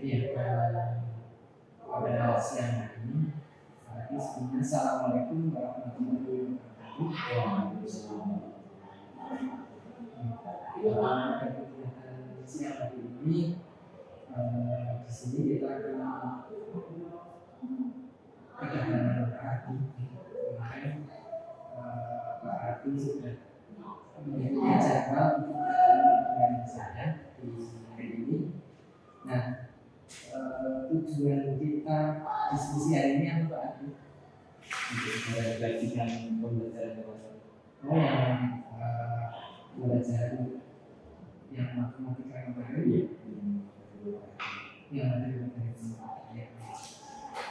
Iya, pada siang hari ini, sebelumnya assalamualaikum warahmatullahi wabarakatuh. Pada kegiatan siang hari ini, di sini kita akan kedatangan Pak Adi. Kemarin Pak Adi sudah menjadi jadwal untuk dengan saya di hari ini. Nah, tujuan kita diskusi hari ini apa Pak Adi? Untuk mengkajikan pembelajaran dewasa. Yang pembelajaran yang matematika kemarin ya. Yang ada di matematika.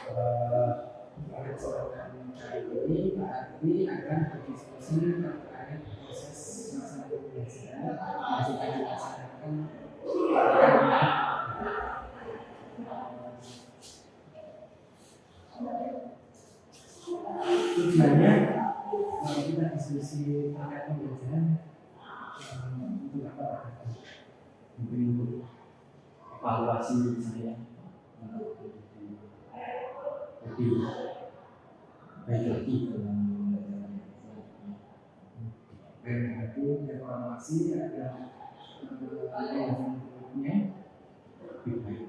Pada kesempatan kali ini Pak Adi akan berdiskusi terkait proses masa pembelajaran yang sudah dilaksanakan. Tujuannya kita diskusi terkait pembelajaran untuk apa? Untuk evaluasi saya lebih baik lagi dalam Berarti evaluasi ada yang berikutnya lebih baik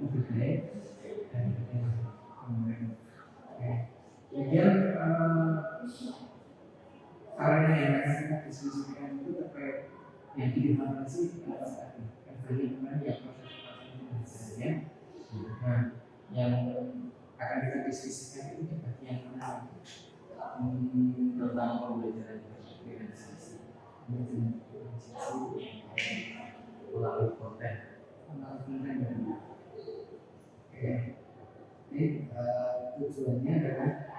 dari yang kemarin. Kemudian area yang akan kita diskusikan itu terkait yang dievaluasi kemarin ya proses pembelajarannya. Nah, yang akan kita diskusikan itu di bagian mana? tentang pembelajaran organisasi melalui konten. Jadi tujuannya adalah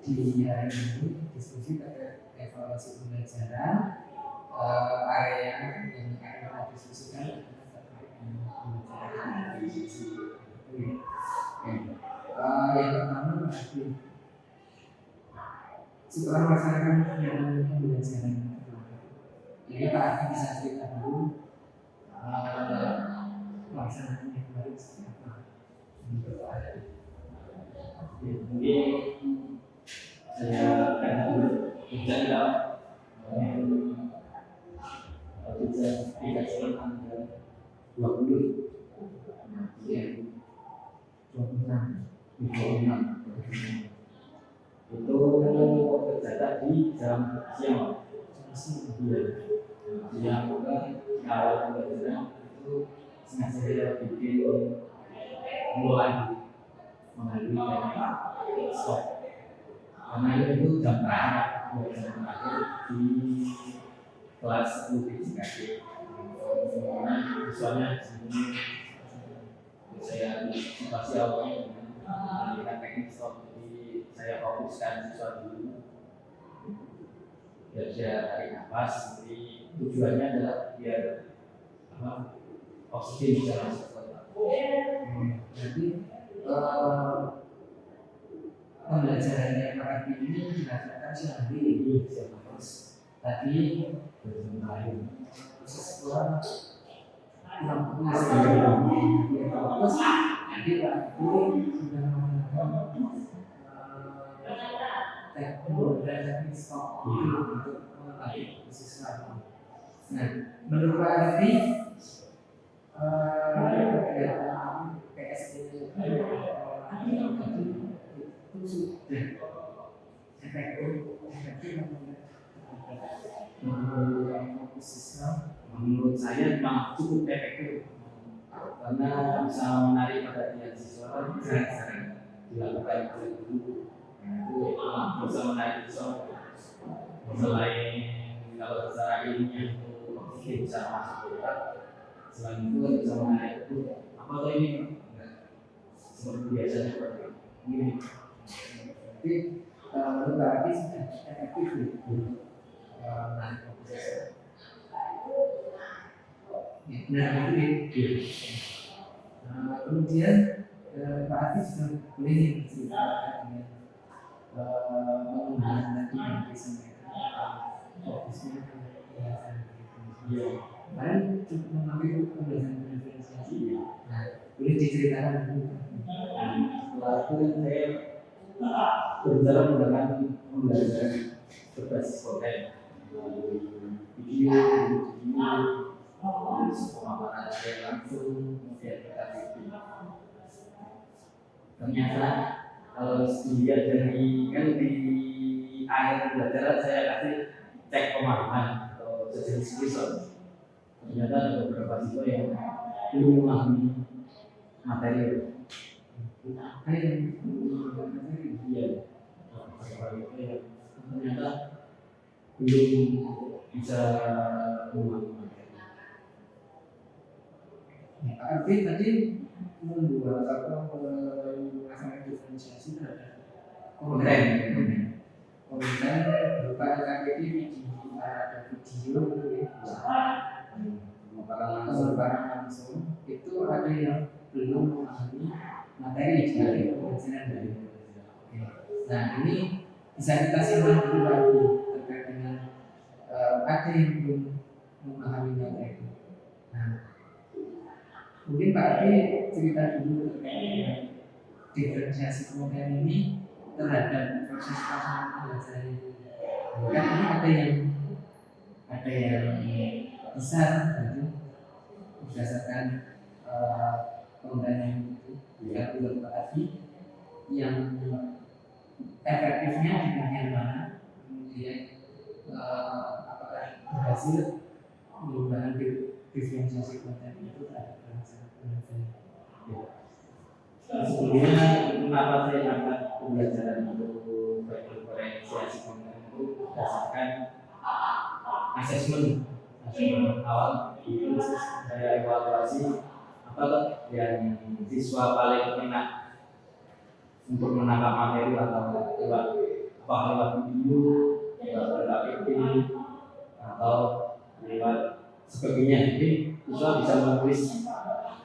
di hari ini diskusi terkait evaluasi pembelajaran. Area yang akan kita diskusikan adalah terkait dengan pembelajaran organisasi. Yang pertama berarti setelah melaksanakan kegiatan pembelajaran, jadi Pak Adi bisa cerita dulu pelaksanaan yang kemarin seperti apa? Mungkin saya akan bercerita dikasih tanggal 20 Ya, 26 itu tercatat di jam siang. Siang awal pembelajaran itu sengaja saya bikin mulai mengalami teknik stop karena itu jam terakhir di kelas 10 PJKG. Soalnya saya masih awalnya melihat teknik stop, jadi saya fokuskan siswa dulu biar dia tarik nafas. Jadi tujuannya adalah biar oksigen bisa masuk ke otak. Jadi pembelajarannya Pak Adi ini dilaksanakan siang hari ini. Terus tadi proses kurang fokus. Jadi Pak Adi sudah menggunakan teknik stop untuk melatih siswa. Nah, menurut Pak Adi kegiatan PSD itu sudah efektif fokus siswa. Menurut saya memang cukup efektif karena bisa menarik perhatian siswa. Sering dilakukan oleh guru, itu bisa menarik siswa. Selain kalau secara ilmiah itu oksigen bisa masuk ke otak, selain itu bisa menarik itu apa tuh ini seperti biasa seperti ini. Jadi menurut Pak Adi sudah efektif menarik fokus siswa. Nah, kemudian Pak Adi sudah boleh bercerita dengan penggunaan tadi yang disampaikan fokusnya ke pembahasan diferensiasi. Kemarin cukup mengambil pembahasan diferensiasi. Nah, boleh diceritakan dulu. Setelah itu saya berencana menggunakan pembelajaran berbasis konten melalui video, pemaparan saya langsung, kemudian PPT. Ternyata kalau dilihat dari kan di akhir pembelajaran saya kasih cek pemahaman atau sejenis visual. Ternyata ada beberapa siswa yang belum memahami materi. Iya, ternyata belum bisa memahami materi. Pak Arfi tadi membuat atau melaksanakan diferensiasi terhadap konten berupa LKPD ada video pemaparan langsung itu ada yang belum memahami materi dari pembelajaran dari. Nah ini bisa kita simak dulu lagi terkait dengan ada yang belum memahami materi. Nah mungkin Pak Arfi cerita dulu terkait dengan diferensiasi konten ini terhadap proses pelaksanaan pembelajaran itu. Kan ini ada yang bisa gitu, berdasarkan konten yang itu yang belum tadi yang efektifnya di bagian mana, kemudian apakah berhasil menggunakan diferensiasi konten itu terhadap pembelajaran. Sebelumnya kenapa saya angkat pembelajaran untuk diferensiasi konten itu berdasarkan asesmen awal itu saya evaluasi apa yang siswa paling enak untuk menangkap materi atau lewat video, lewat PPT atau lewat sebagainya. Jadi siswa bisa menulis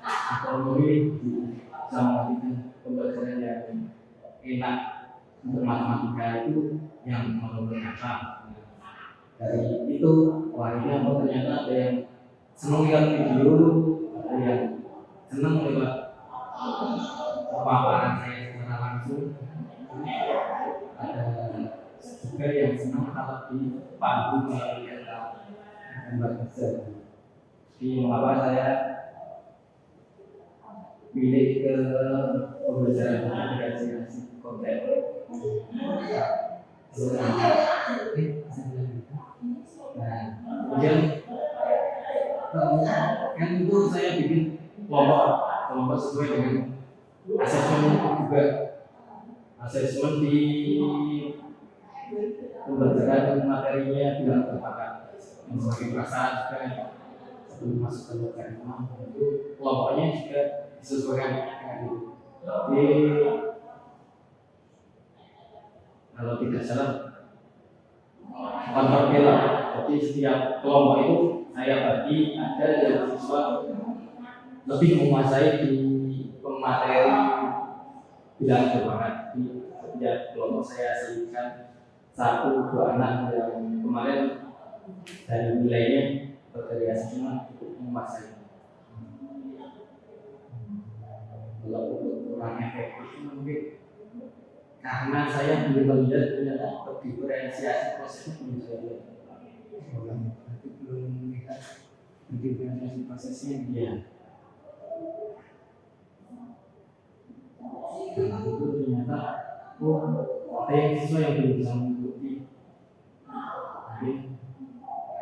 atau memilih sama pembelajaran yang enak untuk matematika itu yang menurut apa. Dari itu, wah ini apa ternyata ada yang senang lihat video, ada yang senang lewat pemaparan saya secara langsung, ada juga yang senang kalau dipandu melalui gambar besar. Jadi mengapa saya pilih ke pembelajaran diferensiasi konten. Kemudian yang itu saya bikin kelompok sesuai dengan asesmen juga. Asesmen di pembelajaran materinya bilang terpakai yang sebagai perasaan juga sebelum masuk ke materi itu kelompoknya juga disesuaikan dengan itu. Jadi kalau tidak salah konvergen lah. Jadi setiap kelompok itu saya bagi ada yang siswa lebih menguasai di pemateri bidang keuangan. Di setiap kelompok saya selipkan 1-2 anak yang kemarin dari nilainya dari asesmen cukup menguasai. Kalau untuk kurang efektif mungkin karena saya belum melihat ternyata diferensiasi prosesnya belum saya lihat. Berarti belum melihat diferensiasi prosesnya. Iya. Dan itu ternyata ada yang siswa yang belum bisa mengikuti. Jadi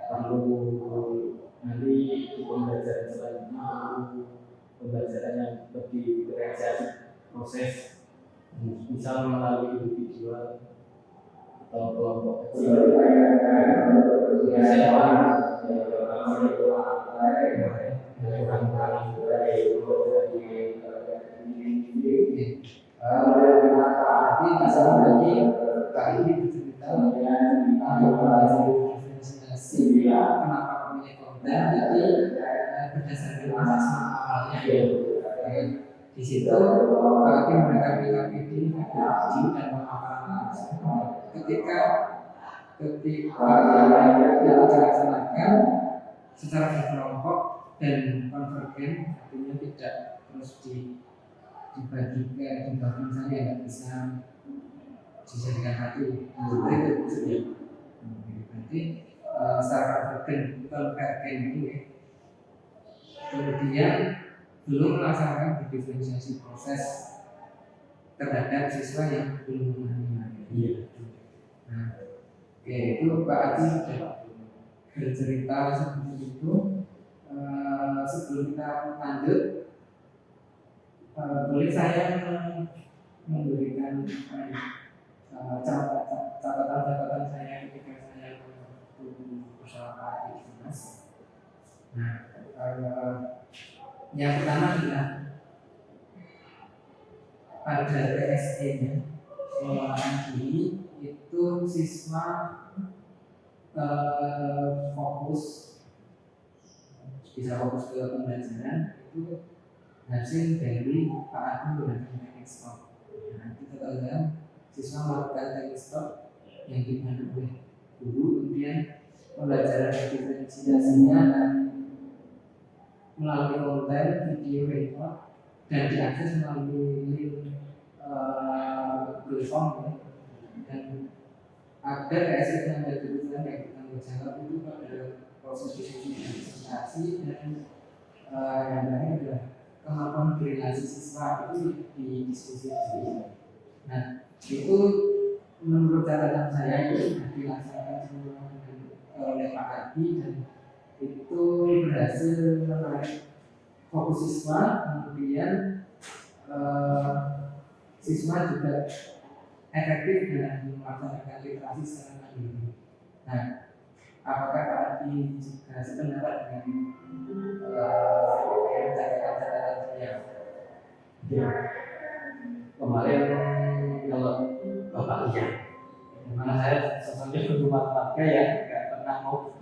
perlu nanti di pembelajaran selanjutnya pembelajaran yang lebih diferensiasi proses bisa melalui individual atau kelompok kecil. Berarti disini lagi Kak ini bercerita tentang diferensiasi kenapa memilih konten jadi berdasarkan asesmen awalnya. Di situ berarti mereka PKPD, FPD dan pemaparan langsung. Ketika itu dilaksanakan secara berkelompok dan konvergen, artinya tidak terus dibagi misalnya nggak bisa dijadikan satu seperti itu maksudnya. Berarti secara konvergen itu ya. Kemudian belum melaksanakan diferensiasi proses terhadap siswa yang belum memahami materi. Nah, itu Pak Aji sudah bercerita seperti itu. Sebelum kita lanjut, boleh saya memberikan catatan saya ketika saya bersama Pak Aji, Mas. Nah, yang pertama adalah pada PSE-nya pengelolaan diri itu siswa fokus bisa fokus ke pembelajaran itu hasil dari Pak Agung menggunakan teknik stop. Nah, kita tahu siswa melakukan teknik stop yang dipandu oleh guru, kemudian pembelajaran diferensiasinya dan melalui konten video record dan diakses melalui link Google Form dan ada PSI yang berkebutuhan yang bertanggung jawab itu pada proses diskusi dan presentasi dan yang lain adalah kemampuan berrelasi siswa itu di diskusi. Nah itu menurut catatan saya itu sudah dilaksanakan semua oleh Pak Adi dan itu berhasil menarik fokus siswa, kemudian siswa juga efektif dalam melaksanakan literasi secara mandiri. Nah, apakah Pak Adi juga sependapat dengan catatan-catatan saya? Ya, kemarin kalau Bapak lihat, mana saya sosoknya guru matematika ya, nggak pernah mau.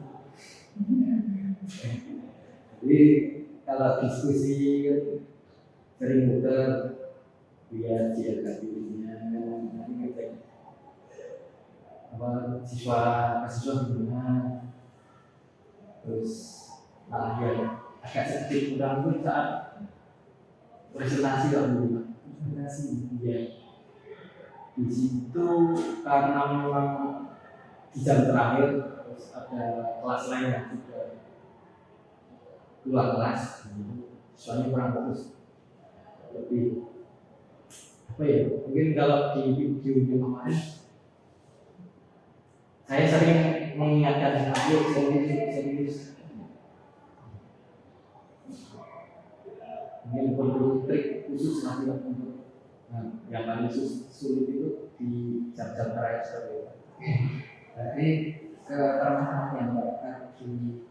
Jadi kalau diskusi sering muter biar CLKB-nya nanti ngecek apa siswa gimana, terus malah ya agak sedikit kurang itu saat presentasi dulu. Presentasi ya di situ karena memang di jam terakhir terus ada kelas lain yang sudah keluar kelas, soalnya kurang fokus, lebih apa ya, mungkin kalau di video kemarin saya sering mengingatkan aku serius mungkin perlu trik khusus nanti untuk yang paling sulit itu di jam-jam terakhir seperti itu. Berarti ke permasalahan yang di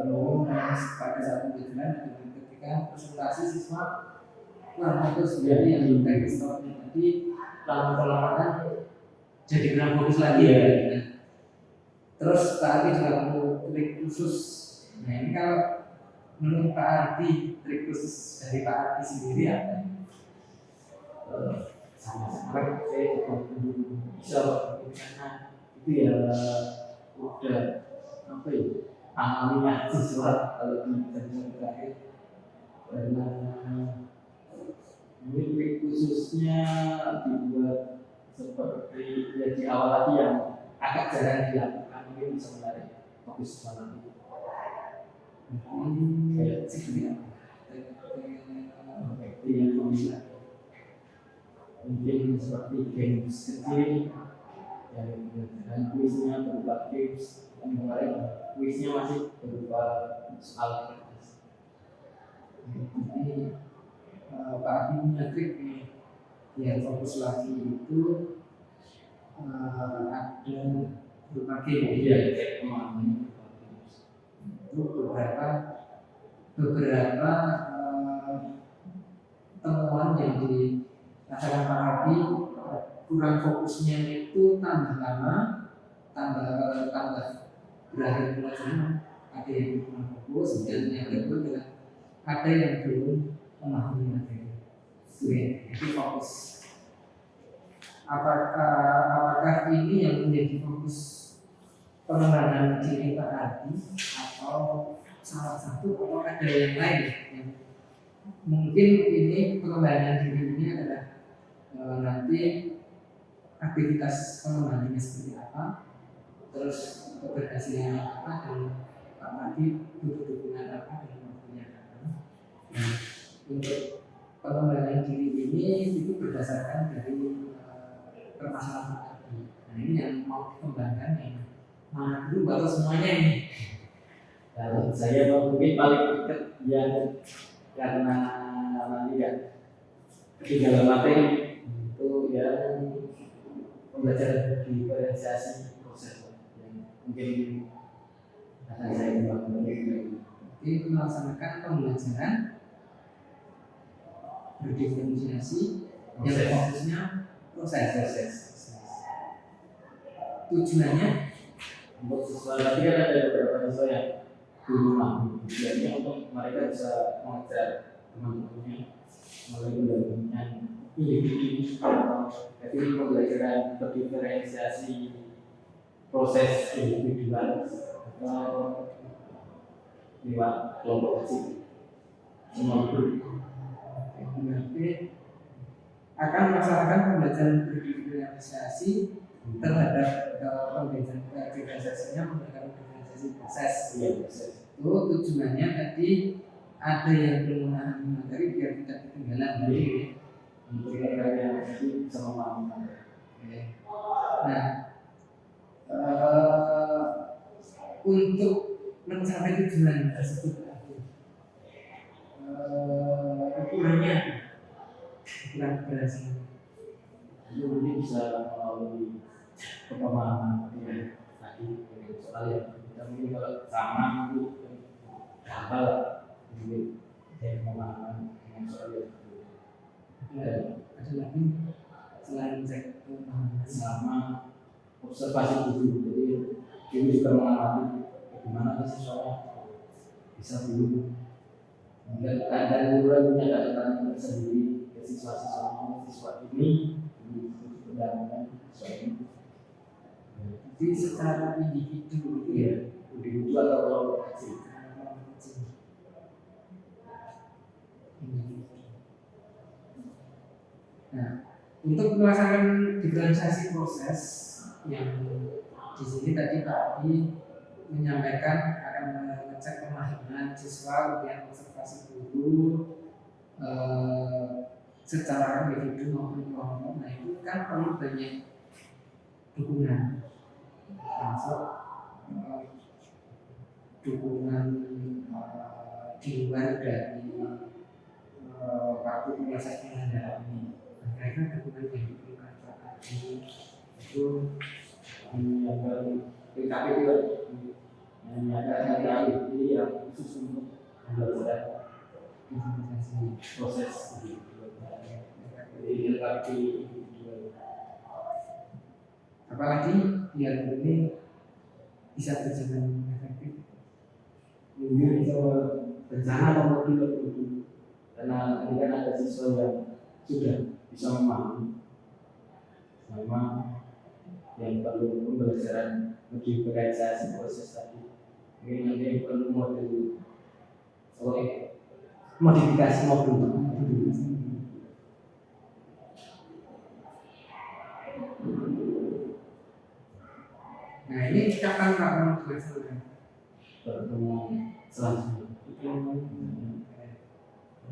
penuh pada saat pembelajaran dengan ketika presentasi siswa kurang fokus dari yang teknis tadi lama-lama jadi kurang fokus lagi ya. Terus Pak Adi juga perlu trik khusus. Nah ini kalau menurut Pak Adi trik khusus dari Pak Adi sendiri apa? Sama-sama saya juga bisa karena itu ya udah apa ya alamiah siswa kalau di jam terakhir karena ini khususnya dibuat seperti ya di awal tadi yang agak jarang dilakukan mungkin bisa menarik fokus siswa nanti. Kayak seperti yang bisa mungkin seperti games kecil dan kuisnya berupa games yang kemarin kuisnya masih berupa soal kertas. Jadi Pak Adi punya trik nih biar fokus lagi itu ada berupa game ya cek memahami itu beberapa temuan yang dirasakan Pak Adi kurang fokusnya itu tambah lama tambah berakhir pelajaran, ada yang kurang fokus dan yang kedua adalah ada yang belum memahami materi. Itu fokus. Apakah ini yang menjadi fokus pengembangan diri Pak Adi atau salah satu atau ada yang lain yang mungkin ini pengembangan diri ini adalah nanti aktivitas pengembangannya seperti apa, terus keberhasilannya apa, dan nanti butuh dukungan apa dan waktunya apa. Nah, untuk pengembangan diri ini itu berdasarkan dari permasalahan tadi. Nah, ini yang mau dikembangkan yang mana dulu atau semuanya ini. Kalau saya mungkin paling dekat yang karena nanti ya ketinggalan materi itu yang pembelajaran diferensiasi proses yang mungkin akan saya kembangkan. Jadi melaksanakan pembelajaran berdiferensiasi yang fokusnya proses. Tujuannya Untuk siswa tadi kan ada beberapa siswa yang di rumah, tujuannya untuk mereka bisa mengajar teman-temannya melalui pendampingan individu. Jadi pembelajaran berdiferensiasi proses individual atau lewat kelompok kecil semua grup. berarti akan melaksanakan pembelajaran berdiferensiasi terhadap pembelajaran diferensiasinya menggunakan diferensiasi proses. Iya, proses. Itu tujuannya tadi ada yang belum memahami materi biar tidak ketinggalan. Jadi Untuk yang itu bisa memahami. nah, untuk mencapai tujuan tersebut ukuran keberhasilan Itu mungkin bisa melalui pemahaman ya, tadi soal yang kita mungkin kalau sama itu hafal mungkin saya pemahaman dengan soal yang ada lagi selain cek pemahaman sama observasi dulu. Jadi ini juga mengamati bagaimana siswa bisa dulu dan keadaan guru punya catatan tersendiri ke siswa ini pendampingan siswa ini. jadi secara individu itu ya Individu atau kelompok kecil. Nah, untuk melaksanakan diferensiasi proses yang di sini tadi Pak Adi menyampaikan akan mengecek pemahaman siswa, kemudian observasi guru secara individu maupun kelompok. Nah, itu kan perlu banyak dukungan, termasuk dukungan di luar dari waktu proses pengendalian ini. Mereka dukungan yang diperlukan Pak Adi itu yang PKP itu yang ada ini yang khusus untuk pembelajaran diferensiasi proses jadi PKP individual. apalagi biar ini bisa berjalan efektif. Mungkin bisa berencana atau tidak dulu karena ini kan ada siswa yang sudah bisa memahami sama yang perlu pembelajaran diferensiasi proses tadi. Mungkin nanti perlu model modifikasi modul. Nah, ini kapan Pak mau dilaksanakan? Pertemuan selanjutnya.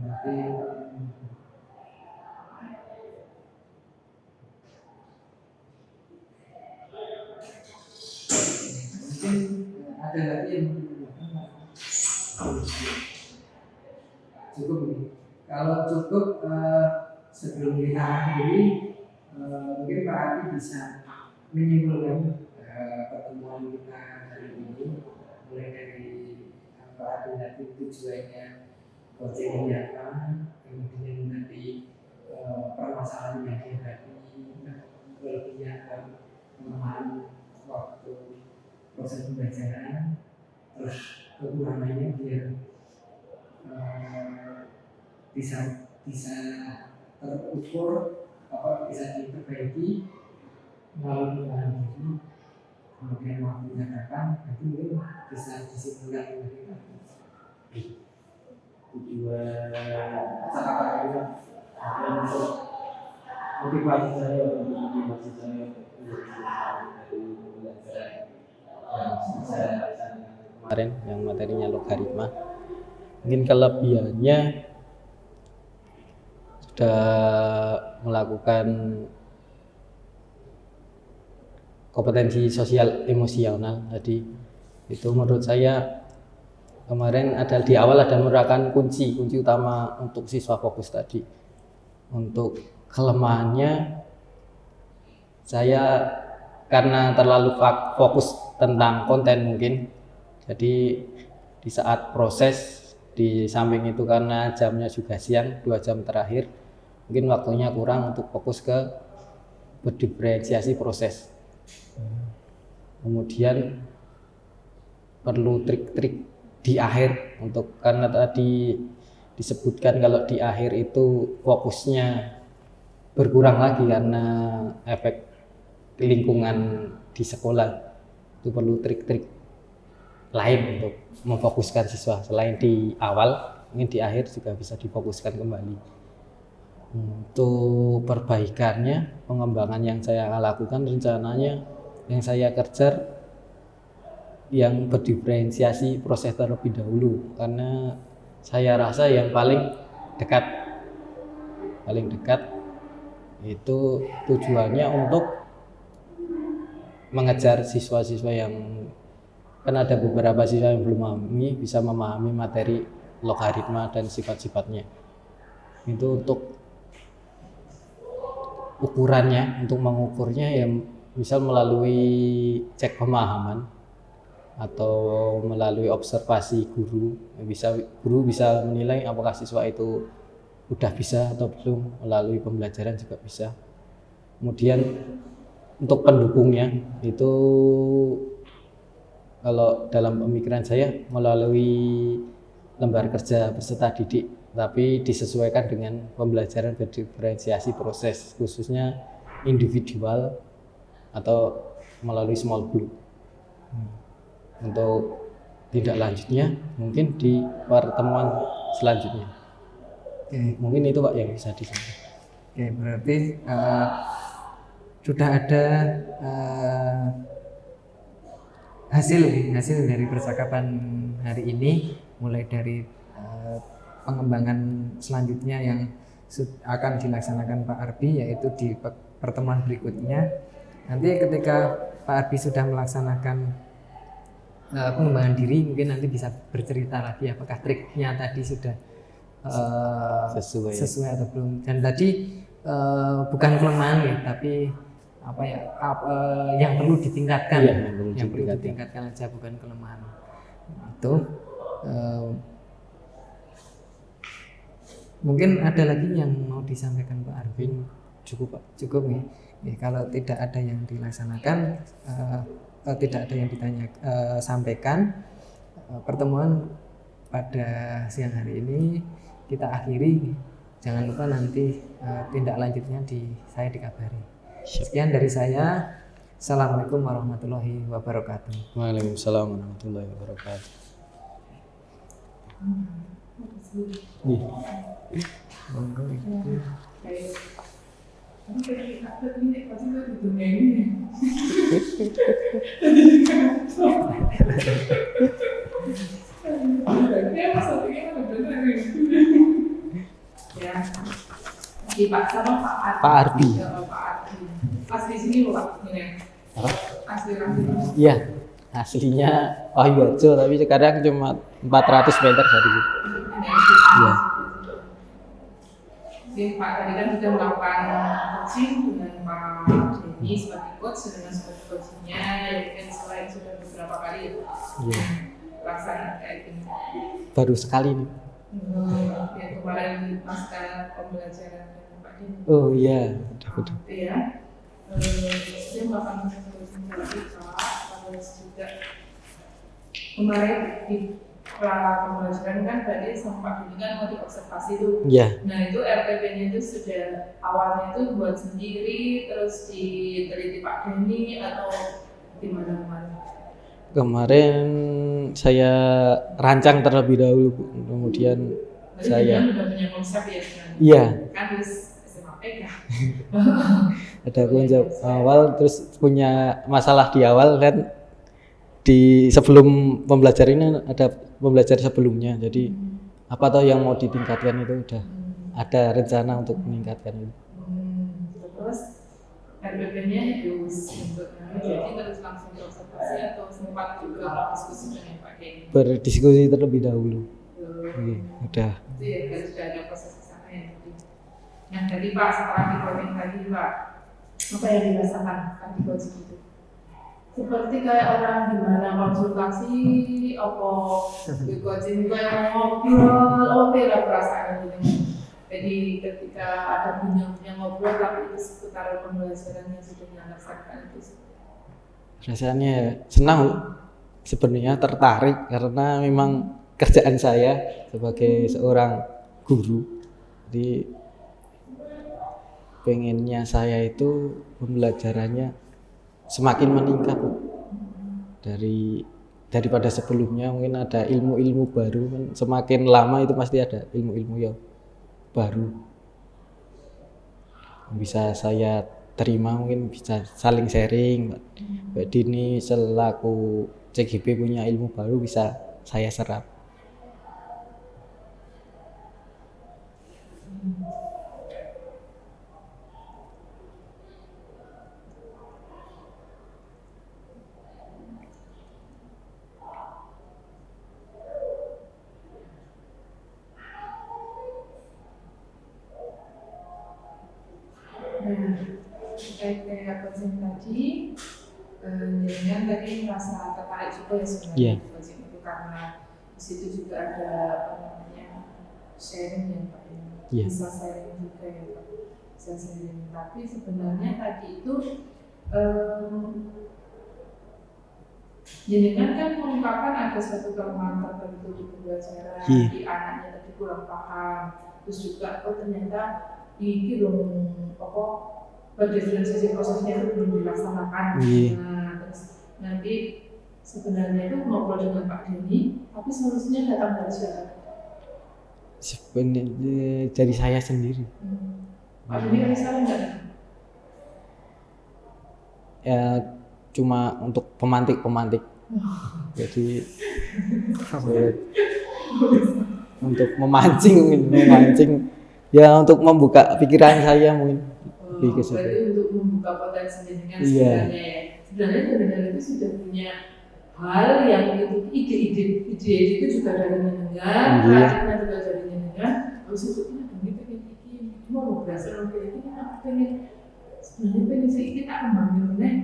Berarti mungkin ada lagi yang cukup ini. Kalau cukup sebelum kita akhiri mungkin Pak Adi bisa menyimpulkan pertemuan kita hari ini mulai dari Pak Adi nanti tujuannya coaching apa, kemudian nanti permasalahan yang dihadapi, kelebihan dan kelemahan waktu proses pembelajaran, terus kekurangannya biar bisa terukur apa bisa diperbaiki melalui pengalaman diri, kemudian waktunya kapan, itu mungkin bisa disimpulkan oleh kita. tujuan kata-kata itu untuk motivasi saya untuk dari pembelajaran yang saya lakukan kemarin yang materinya logaritma. Mungkin kelebihannya sudah melakukan kompetensi sosial emosional. Jadi itu menurut saya kemarin ada di awal ada merupakan kunci utama untuk siswa fokus tadi. Untuk kelemahannya saya karena terlalu fokus tentang konten mungkin, jadi di saat proses di samping itu karena jamnya juga siang 2 jam terakhir mungkin waktunya kurang untuk fokus ke berdiferensiasi proses. Kemudian perlu trik-trik di akhir untuk karena tadi disebutkan kalau di akhir itu fokusnya berkurang lagi karena efek lingkungan di sekolah. Itu perlu trik-trik lain untuk memfokuskan siswa selain di awal, mungkin di akhir juga bisa difokuskan kembali. Untuk perbaikannya, pengembangan yang saya lakukan rencananya yang saya kejar yang berdiferensiasi proses terlebih dahulu, karena saya rasa yang paling dekat itu tujuannya untuk mengejar siswa-siswa yang kan ada beberapa siswa yang belum bisa memahami materi logaritma dan sifat-sifatnya. Itu untuk ukurannya, untuk mengukurnya ya misal melalui cek pemahaman atau melalui observasi guru bisa menilai apakah siswa itu udah bisa atau belum, melalui pembelajaran juga bisa. Kemudian untuk pendukungnya itu kalau dalam pemikiran saya melalui lembar kerja peserta didik, tapi disesuaikan dengan pembelajaran berdiferensiasi proses, khususnya individual atau melalui small group. Untuk tindak lanjutnya mungkin di pertemuan selanjutnya. Mungkin itu Pak yang bisa disampaikan. Berarti sudah ada hasil dari percakapan hari ini, mulai dari pengembangan selanjutnya yang akan dilaksanakan Pak Arbi, yaitu di pertemuan berikutnya. Nanti ketika Pak Arbi sudah melaksanakan pengembangan diri, mungkin nanti bisa bercerita lagi apakah triknya tadi sudah sesuai atau belum. Dan tadi bukan kelemahan ya, tapi yang perlu ditingkatkan, yang perlu ditingkatkan aja, bukan kelemahan. Itu mungkin ada lagi yang mau disampaikan Pak Arvin? Cukup Pak. Cukup ya. Kalau tidak ada yang dilaksanakan, tidak ada yang sampaikan, pertemuan pada siang hari ini kita akhiri. Jangan lupa nanti tindak lanjutnya saya dikabari. Sekian dari saya. Assalamualaikum warahmatullahi wabarakatuh. Waalaikumsalam warahmatullahi wabarakatuh. Monggo Ibu. Pak Arbi. Asli sini loh Pak, ini. Asli Raffi. Iya, aslinya Wahyuwarjo tapi sekarang cuma 400 meter dari situ. Iya. Jadi Pak tadi kan sudah melakukan coaching dengan Pak Denny sebagai coach, dengan sebagai coachnya, ya kan selain sudah beberapa kali Iya. laksanakan kayak gini. Baru sekali nih. Ya kemarin pasca pembelajaran dengan Pak Denny. Oh iya, betul. Iya. Dia melakukan coaching lagi Pak, terus juga kemarin di pembelajaran kan tadi sempat ini kan mau diobservasi tuh. Iya. Nah itu RPP-nya itu sudah awalnya itu buat sendiri, terus diteliti Pak Denny atau di mana-mana? Kemarin saya rancang terlebih dahulu, kemudian Jadi udah punya konsep ya sebenarnya. Iya, Kan terus SMA ya. ada konsep awal, terus punya masalah di awal kan, di sebelum pembelajaran ini ada pembelajaran sebelumnya, jadi apa tahu yang mau ditingkatkan itu udah ada rencana untuk meningkatkan itu. Terus RBP-nya itu untuk jadi terus langsung ke observasi atau sempat juga diskusi dengan Pak Denny? Berdiskusi terlebih dahulu. Oke, udah. Itu ya kan sudah ada proses ke sana ya. Nah tadi Pak setelah di coaching tadi Pak, apa yang dirasakan saat di coaching itu? Seperti kayak orang gimana konsultasi, apa di coaching kayak ngobrol, oke lah perasaan gitu. Jadi ketika ada punya ngobrol tapi itu seputar pembelajaran yang sudah dilaksanakan itu. Rasanya senang, sebenarnya tertarik karena memang kerjaan saya sebagai seorang guru. Jadi pengennya saya itu pembelajarannya semakin meningkat daripada sebelumnya. Mungkin ada ilmu-ilmu baru kan, semakin lama itu pasti ada ilmu-ilmu yang baru bisa saya terima, mungkin bisa saling sharing. Mbak Dini selaku CGP punya ilmu baru bisa saya serap. Terkait kayak coaching tadi, dengan tadi merasa tertarik juga ya sebenarnya Iya. coaching itu karena di situ juga ada apa namanya sharing ya Pak, Iya. bisa sharing juga ya Pak, bisa sharing. Tapi sebenarnya tadi itu jenengan kan mengungkapkan ada suatu kelemahan tertentu di pembelajaran, Iya. di anaknya tadi kurang paham, terus juga ternyata ini belum apa berdiferensiasi prosesnya itu belum dilaksanakan. Iya. Nah, terus nanti sebenarnya itu ngobrol dengan Pak Denny, tapi solusinya datang dari siapa? Sebenarnya dari saya sendiri. Pak Denny kan sekarang enggak? Ya cuma untuk pemantik. Jadi untuk memancing ya, untuk membuka pikiran saya mungkin lebih ke situ. Berarti untuk membuka potensi dengan Iya. sebenarnya ya. Sebenarnya benar itu sudah punya hal yang itu ide itu juga dari jenengan, Iya. kreatifnya juga dari jenengan. Terus itu ini pengen ini, mau berhasil kayak ini, aku pengen sebenarnya pengen sih kita kembangin nih.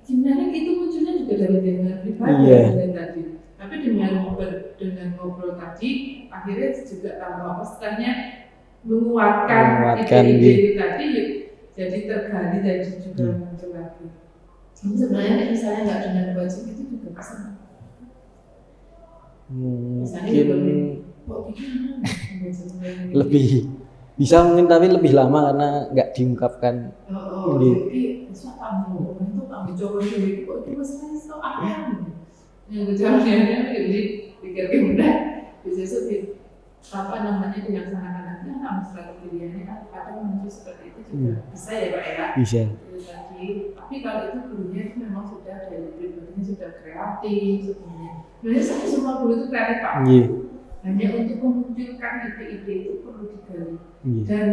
Sebenarnya itu munculnya juga dari jenengan pribadi Iya. dan tadi. Tapi dengan ngobrol tadi, akhirnya juga tambah apa setelahnya menguatkan ide itu tadi, jadi tergali dan juga muncul lagi. Jadi sebenarnya misalnya nggak dengan coaching itu juga bisa. Mungkin lebih bisa mungkin, tapi lebih lama karena nggak diungkapkan. Jadi besok kamu itu kamu coba dulu kok itu masalahnya so apa yang kecualiannya jadi pikir mudah bisa sih apa namanya dilaksanakan nanti kamu strategi dia kan kadang muncul seperti itu juga bisa ya Pak ya. Bisa. Jadi tapi kalau itu gurunya itu memang sudah dari pribadinya sudah kreatif sebenarnya. Sebenarnya semua guru itu kreatif Pak. Iya. Hanya untuk memunculkan ide-ide itu perlu digali. Iya. Dan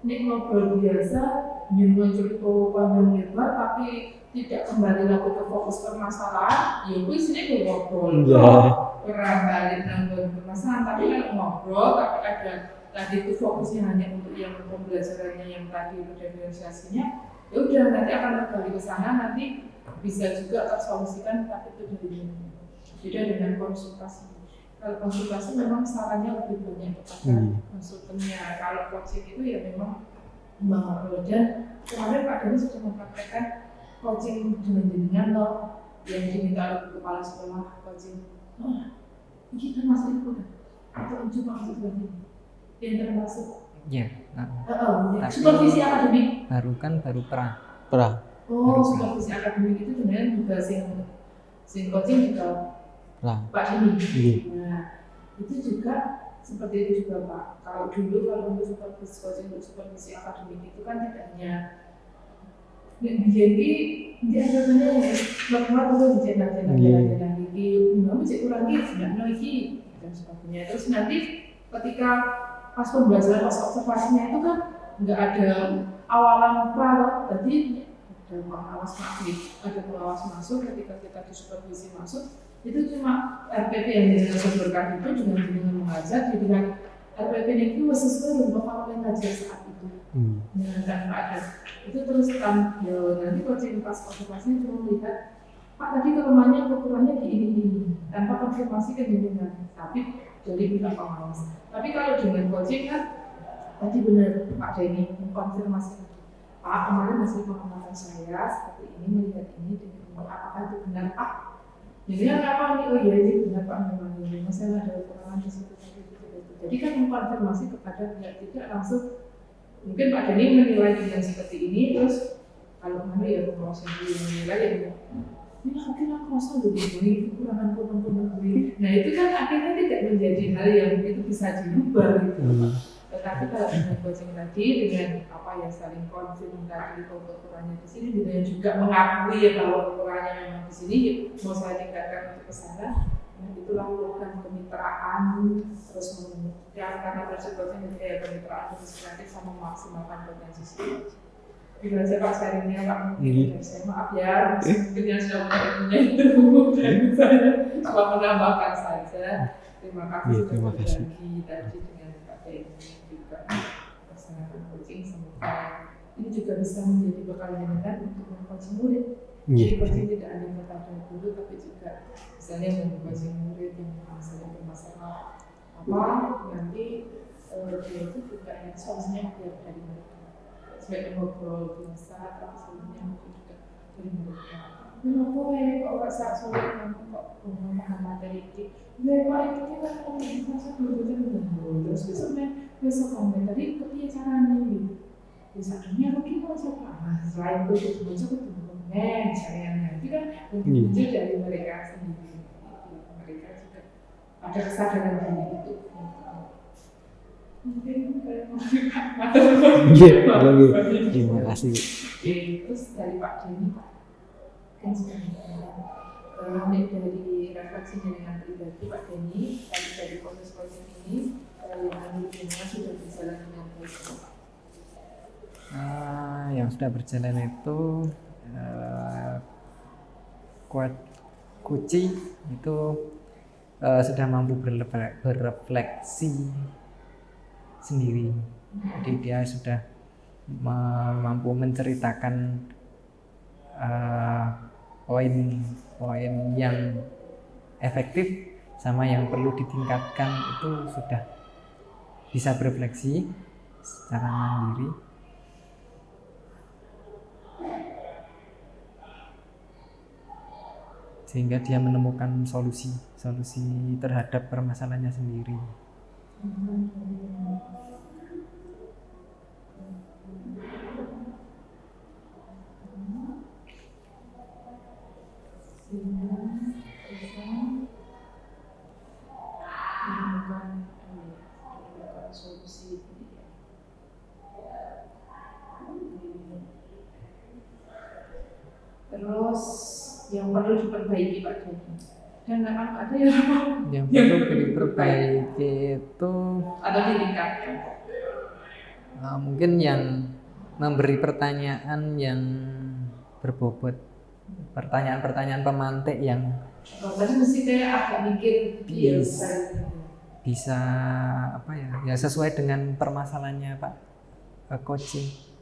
ini ngobrol biasa, muncul itu panjang lebar, tapi tidak kembali lagi ke fokus permasalahan. Ya, itu sini ngobrol. Iya. Orang balik nanggung permasalahan, tapi kalau ngobrol, tapi ada tadi itu fokusnya hanya untuk yang pembelajarannya yang tadi itu diferensiasinya. Ya udah nanti akan kembali ke sana, nanti bisa juga tersolusikan, tapi itu dari ini. Beda dengan konsultasi. Kalau konsultasi memang sarannya lebih banyak kepada konsultannya. Kalau coaching itu ya memang mengobrol. Dan kemarin Pak Denny sudah mempraktekkan coaching dengan jenengan loh, yang diminta oleh kepala sekolah coaching. Ini termasuk itu kan? Atau coba masuk lagi? Yang termasuk? Ya. Supervisi akademik. Baru pernah. Oh, supervisi akademik itu sebenarnya juga sing coaching juga Pak Denny. Iya. Nah, itu juga seperti itu juga Pak. Kalau dulu kalau untuk supervisi akademik itu kan tidak hanya jadi dia sebenarnya bahwa itu jenang-jenang lagi, namun cek kurang gitu, tidak lagi dan sebagainya. Terus nanti ketika pas pembelajaran pas observasinya itu kan nggak ada awalan pra, jadi ada pengawas masuk ketika kita disupervisi masuk itu cuma RPP yang disebutkan itu dengan mengajar dengan RPP itu sesuai dengan pengalaman ngajar saat itu dengan tanpa ada itu terus kan nanti coaching pas observasinya cuma melihat Pak tadi kelemahannya kekurangannya di ini tanpa konfirmasi ke jenengan tapi dari pihak pengawas. Tapi kalau dengan coaching kan tadi benar Pak Denny mengkonfirmasi Pak kemarin hasil pengamatan saya seperti ini melihat ini dengan apakah itu benar Pak? Jadi apa nih? Oh iya ini benar Pak memang ini masalah ada kekurangan di situ. Jadi kan mengkonfirmasi kepada pihak tidak langsung mungkin Pak Denny menilai dengan seperti ini terus kalau mana ya pengawas yang menilai yang ini mungkin aku rasa lebih baik kekurangan komponen. Nah itu kan akhirnya tidak menjadi hal yang itu bisa dirubah gitu. Tetapi kalau dengan coaching tadi dengan apa yang saling konfirm tadi kekurangannya di sini dan juga mengakui ya bahwa kekurangannya memang di sini mau saya tingkatkan untuk ke sana. Nah itulah program kemitraan terus karena bersifat ini kemitraan kreatif sama memaksimalkan potensi psikologi. Bila saya Pak sharingnya Pak mungkin saya maaf ya mungkin yang sudah punya itu dan saya cuma menambahkan saja. Terima kasih sudah berbagi tadi dengan Pak Denny juga melaksanakan coaching semoga ini juga bisa menjadi bekal jenengan untuk mengcoaching murid. Jadi coaching tidak hanya kepada guru tapi juga misalnya mengcoaching murid yang misalnya bermasalah apa nanti dia itu juga yang solusinya dia dari mereka. Sebagai ngobrol biasa atau sebelumnya mungkin juga dari mereka. Nah, boleh kok nggak saat sore kamu kok ngomong materi ini. Ya, Pak itu kan kalau masa dulu terus besok kamu tadi kepiye caranya gitu. Bisa dunia bagaimana siapa? Nah, selain itu baca dokumen saya nanti kan muncul dari mereka sendiri. Mereka juga ada kesadaran diri itu. Terima kasih. Terus dari Pak Denny kan sudah dari refleksinya dengan pribadi Pak Denny dari proses coaching ini yang sudah berjalan dengan baik. Yang sudah berjalan itu Kuci itu sudah mampu berefleksi sendiri. Jadi dia sudah mampu menceritakan poin-poin yang efektif sama yang perlu ditingkatkan itu sudah bisa berefleksi secara mandiri. Sehingga dia menemukan solusi terhadap permasalahannya sendiri. Terus yang perlu diperbaiki Pak Denny dan ada yang perlu diperbaiki itu atau ditingkatkan mungkin yang memberi pertanyaan yang berbobot, pertanyaan-pertanyaan pemantik yang tadi mesti kayak agak mikir bisa apa ya sesuai dengan permasalahannya Pak coaching.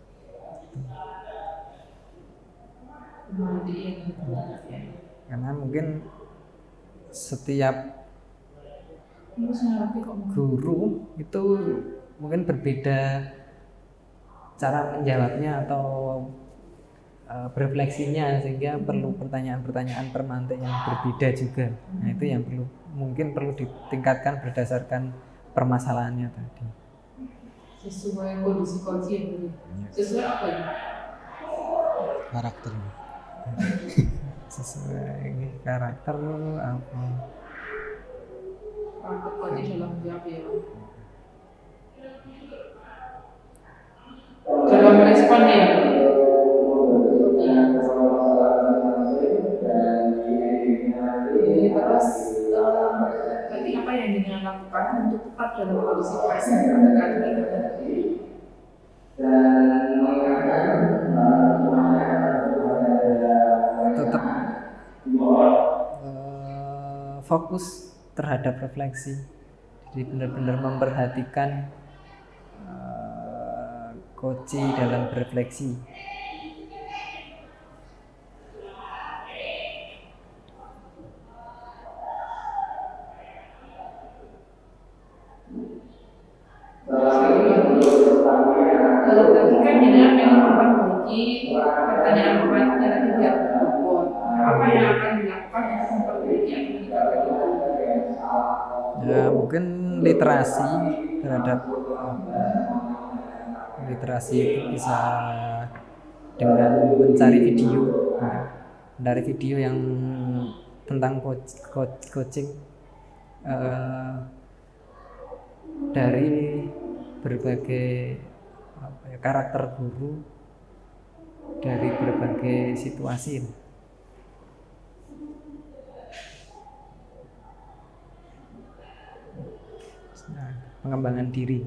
Karena mungkin setiap guru itu mungkin berbeda cara menjawabnya atau berefleksinya sehingga perlu pertanyaan-pertanyaan pemantik yang berbeda juga. Nah itu yang perlu ditingkatkan berdasarkan permasalahannya tadi. Sesuai kondisi coaching ini. Sesuai apa ya? Karakter. Sesuai karakter apa? Praktek coaching dalam menjawab ya. Dalam merespon ya. Terus berarti apa yang dengan lakukan untuk tetap dalam kondisi present pada keadaan ini? Tetap fokus terhadap refleksi, jadi benar-benar memperhatikan coaching dalam berefleksi. Tadi kan dengan pengen memperbaiki pertanyaan tadi biar berbobot. Apa yang akan dilakukan untuk memperbaiki atau meningkatkan itu? Ya, mungkin literasi terhadap literasi itu bisa dengan mencari video yang tentang coaching dari berbagai karakter guru dari berbagai situasi. Nah, pengembangan diri.